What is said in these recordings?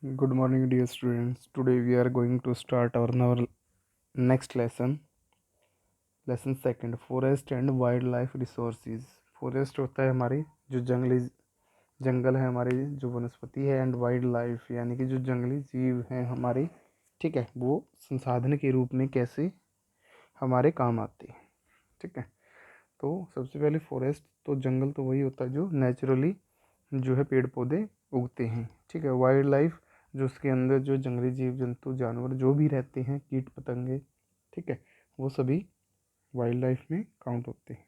Good morning, dear students. Today we are going to start our next lesson. Lesson second, forest and wildlife resources. Forest होता है हमारी जो जंगल है, हमारी जो वनस्पति है, एंड वाइल्ड लाइफ यानी कि जो जंगली जीव हैं हमारे, ठीक है, वो संसाधन के रूप में कैसे हमारे काम आते हैं। ठीक है, तो सबसे पहले फॉरेस्ट तो जंगल तो वही होता है जो नेचुरली जो है पेड़ पौधे उगते हैं। ठीक है, वाइल्ड लाइफ जो उसके अंदर जो जंगली जीव जंतु जानवर जो भी रहते हैं, कीट पतंगे, ठीक है, वो सभी वाइल्ड लाइफ में काउंट होते हैं।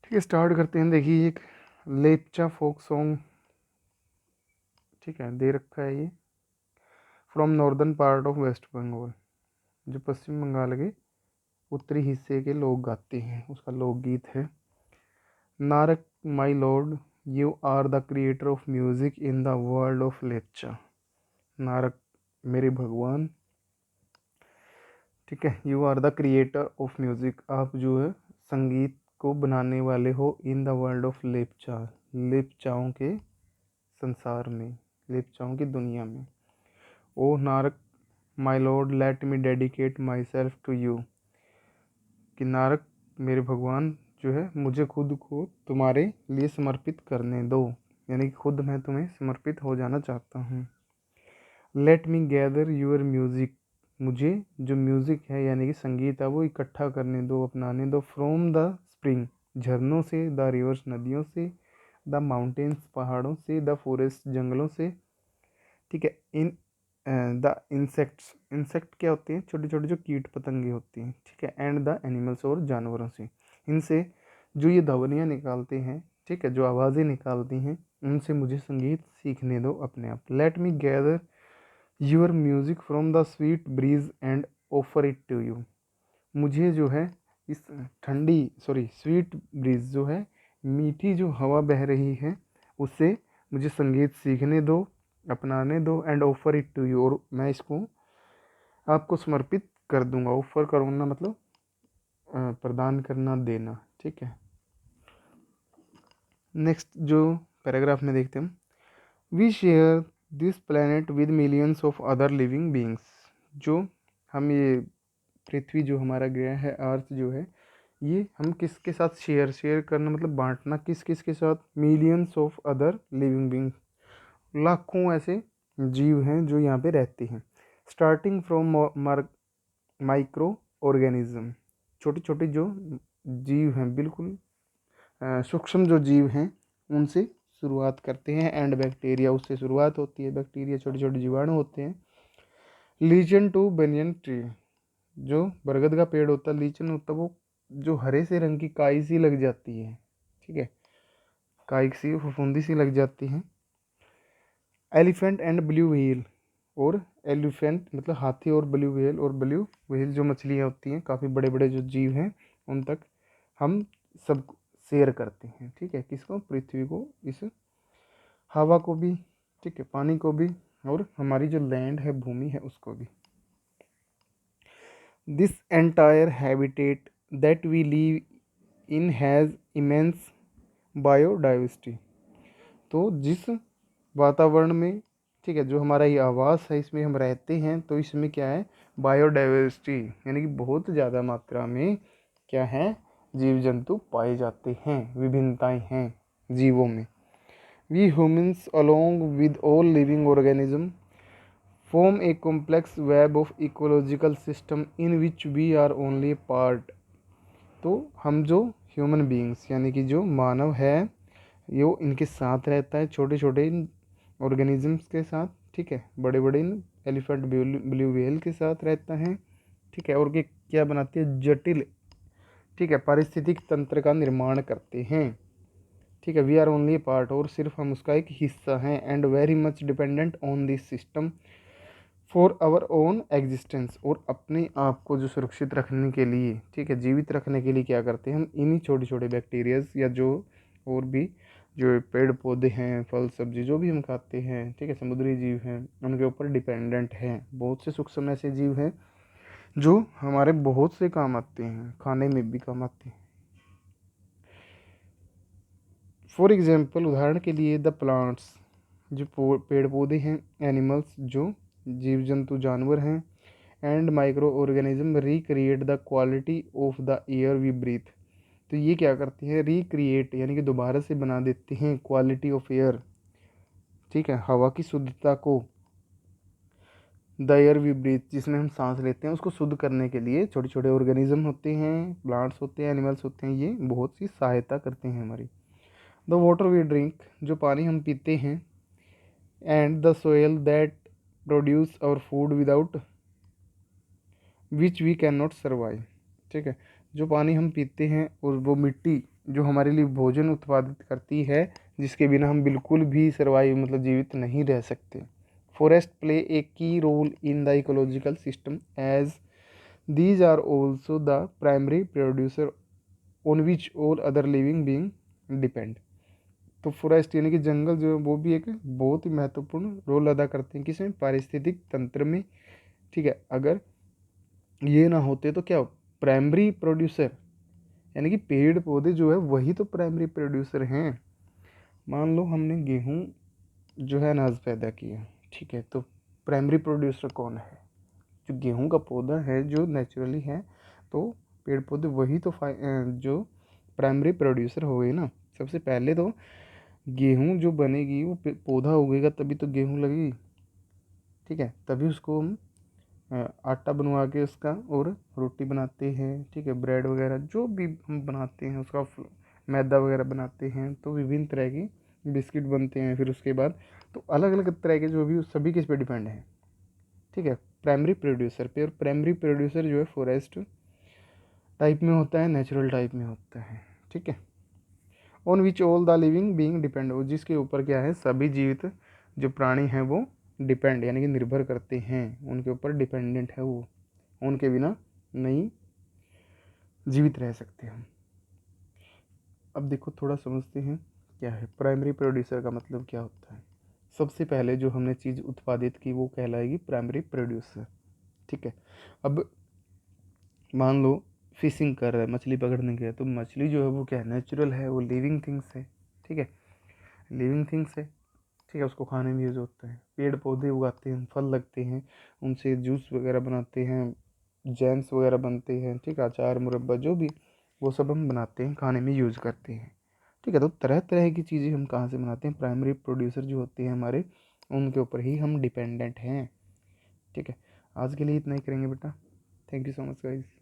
ठीक है, स्टार्ट करते हैं। देखिए, एक लेपचा फोक सॉन्ग, ठीक है, दे रखा है ये from northern part of West Bengal, जो पश्चिम बंगाल के उत्तरी हिस्से के लोग गाते हैं, उसका लोकगीत है। Narak my lord, you are the creator of music in the world of Lepcha. Narak मेरे भगवान, ठीक है, you are the creator of music, आप जो है संगीत को बनाने वाले हो in the world of Lepcha, लेपचाओं के संसार में, लेपचाओं की दुनिया में। O Narak my lord, let me dedicate myself to you, कि नारक मेरे भगवान जो है मुझे खुद को तुम्हारे लिए समर्पित करने दो, यानी कि खुद मैं तुम्हें समर्पित हो जाना चाहता हूँ। Let me gather your music, मुझे जो म्यूज़िक है यानी कि संगीत है वो इकट्ठा करने दो, अपनाने दो। फ्रॉम द स्प्रिंग, झरनों से, द रिवर्स नदियों से, द माउंटेन्स पहाड़ों से, द फॉरेस्ट जंगलों से, ठीक है, इन द इंसेक्ट्स, इंसेक्ट क्या होते हैं, छोटे छोटे जो कीट पतंगे होती हैं, ठीक है, एंड द एनिमल्स, और जानवरों से, इनसे जो ये ध्वनियाँ निकालते हैं, ठीक है, जो आवाज़ें निकालती हैं, उनसे मुझे संगीत सीखने दो अपने आप। Let me gather your music from the sweet breeze and offer it to you, मुझे जो है इस स्वीट ब्रीज जो है, मीठी जो हवा बह रही है, उससे मुझे संगीत सीखने दो, अपनाने दो, and offer it to you, और मैं इसको आपको समर्पित कर दूंगा। ऑफर करना मतलब प्रदान करना, देना। ठीक है, नेक्स्ट जो पैराग्राफ में देखते हैं, we share this planet with millions of other living beings, जो हम ये पृथ्वी जो हमारा ग्रह है, अर्थ जो है, ये हम किसके साथ शेयर करना मतलब बांटना, किस किस के साथ, millions of other living beings, लाखों ऐसे जीव हैं जो यहाँ पे रहते हैं। स्टार्टिंग फ्रॉम माइक्रो ऑर्गेनिज्म, छोटे छोटे जो जीव हैं, बिल्कुल सूक्ष्म जो जीव हैं, उनसे शुरुआत करते हैं। एंड बैक्टीरिया, उससे शुरुआत होती है, बैक्टीरिया छोटे छोटे जीवाणु होते हैं। लीजन टू बेनियन ट्री, जो बरगद का पेड़ होता है, लीचन होता है, वो जो हरे से रंग की काई सी लग जाती है, ठीक है, काई सी फफूंदी सी लग जाती है। एलिफेंट एंड ब्लू व्हेल, और एलिफेंट मतलब हाथी, और ब्लू व्हेल, और ब्लू व्हेल जो मछलियाँ होती हैं, काफ़ी बड़े बड़े जो जीव हैं, उन तक हम सब शेयर करते हैं। ठीक है, किसको, पृथ्वी को, इस हवा को भी, ठीक है, पानी को भी, और हमारी जो लैंड है, भूमि है, उसको भी। This entire habitat that we live in has immense biodiversity, तो जिस वातावरण में, ठीक है, जो हमारा ये आवास है, इसमें हम रहते हैं, तो इसमें क्या है, बायोडाइवर्सिटी, यानी कि बहुत ज़्यादा मात्रा में क्या है, जीव जंतु पाए जाते हैं, विभिन्नताएं हैं जीवों में। We humans along with all living organism form a complex web of ecological system in which we are only part, तो हम जो ह्यूमन बींग्स यानी कि जो मानव है, ये इनके साथ रहता है, छोटे छोटे इन ऑर्गेनिजम्स के साथ, ठीक है, बड़े बड़े इन एलिफेंट ब्लू व्हेल के साथ रहता है, ठीक है, और ये क्या बनाती है, जटिल, ठीक है, पारिस्थितिक तंत्र का निर्माण करते हैं। ठीक है, वी आर ओनली पार्ट, और सिर्फ हम उसका एक हिस्सा हैं। And very much dependent on this system for our own existence, और अपने आप को जो सुरक्षित रखने के लिए, ठीक है, जीवित रखने के लिए क्या करते हैं हम, इन्हीं छोटे छोटे बैक्टीरियाज या जो और भी जो पेड़ पौधे हैं, फल सब्जी जो भी हम खाते हैं, ठीक है, समुद्री जीव हैं, उनके ऊपर डिपेंडेंट हैं। बहुत से सूक्ष्म ऐसे जीव हैं जो हमारे बहुत से काम आते हैं, खाने में भी काम आते हैं। फॉर एग्जाम्पल, उदाहरण के लिए, द प्लांट्स, जो पेड़ पौधे हैं, एनिमल्स जो जीव जंतु जानवर हैं, and micro organism recreate the quality of the air we breathe. तो ये क्या करते हैं, रिक्रिएट यानी कि दोबारा से बना देते हैं क्वालिटी ऑफ एयर, ठीक है, हवा की शुद्धता को। द एयर वी ब्रीथ, जिसमें हम सांस लेते हैं, उसको शुद्ध करने के लिए छोटे छोटे ऑर्गेनिज्म होते हैं, प्लांट्स होते हैं, एनिमल्स होते हैं, ये बहुत सी सहायता करते हैं हमारी। द वाटर वी ड्रिंक, जो पानी हम पीते हैं, and the soil that produce our food without which we can not survive, ठीक है, जो पानी हम पीते हैं और वो मिट्टी जो हमारे लिए भोजन उत्पादित करती है, जिसके बिना हम बिल्कुल भी सर्वाइव मतलब जीवित नहीं रह सकते। Forest play a key role in the ecological system as these are also the primary producer on which all other living being depend. तो फॉरेस्ट यानी कि जंगल जो है वो भी एक बहुत ही महत्वपूर्ण रोल अदा करते हैं किसमें, पारिस्थितिक तंत्र में, ठीक है। अगर ये ना होते तो क्या, प्राइमरी प्रोड्यूसर यानी कि पेड़ पौधे जो है वही तो प्राइमरी प्रोड्यूसर हैं। मान लो हमने गेहूं जो है अनाज पैदा किया, ठीक है, तो प्राइमरी प्रोड्यूसर कौन है, जो गेहूं का पौधा है जो नेचुरली है, तो पेड़ पौधे वही तो जो प्राइमरी प्रोड्यूसर हो गए ना। सबसे पहले तो गेहूं जो बनेगी वो पौधा उगेगा तभी तो गेहूं लगेगी, ठीक है, तभी उसको हम आटा बनवा के उसका और रोटी बनाते हैं, ठीक है, ब्रेड वगैरह जो भी हम बनाते हैं उसका मैदा वगैरह बनाते हैं, तो विभिन्न तरह की बिस्किट बनते हैं। फिर उसके बाद तो अलग अलग तरह के जो भी सभी किस पे डिपेंड है, ठीक है, प्राइमरी प्रोड्यूसर पे। और प्राइमरी प्रोड्यूसर जो है फॉरेस्ट टाइप में होता है, नेचुरल टाइप में होता है, ठीक है। On which all the living being depend, जिसके ऊपर क्या है, सभी जीवित जो प्राणी हैं वो डिपेंड यानी कि निर्भर करते हैं, उनके ऊपर डिपेंडेंट है वो, उनके बिना नहीं जीवित रह सकते हम। अब देखो थोड़ा समझते हैं क्या है प्राइमरी प्रोड्यूसर का मतलब क्या होता है। सबसे पहले जो हमने चीज़ उत्पादित की वो कहलाएगी प्राइमरी प्रोड्यूसर, ठीक है। अब मान लो फिशिंग कर रहा है, मछली पकड़ने गया, तो मछली जो है वो क्या है, नेचुरल है, वो लिविंग थिंग्स है, ठीक है, लिविंग थिंग्स है, ठीक है, उसको खाने में यूज़ होता है। पेड़ पौधे उगाते हैं, फल लगते हैं, उनसे जूस वगैरह बनाते हैं, जैम्स वगैरह बनते हैं, ठीक है, अचार मुरब्बा जो भी वो सब हम बनाते हैं, खाने में यूज़ करते हैं, ठीक है। तो तरह तरह की चीज़ें हम कहाँ से बनाते हैं, प्राइमरी प्रोड्यूसर जो होते हैं हमारे, उनके ऊपर ही हम डिपेंडेंट हैं, ठीक है। आज के लिए इतना ही करेंगे बेटा। Thank you so much guys.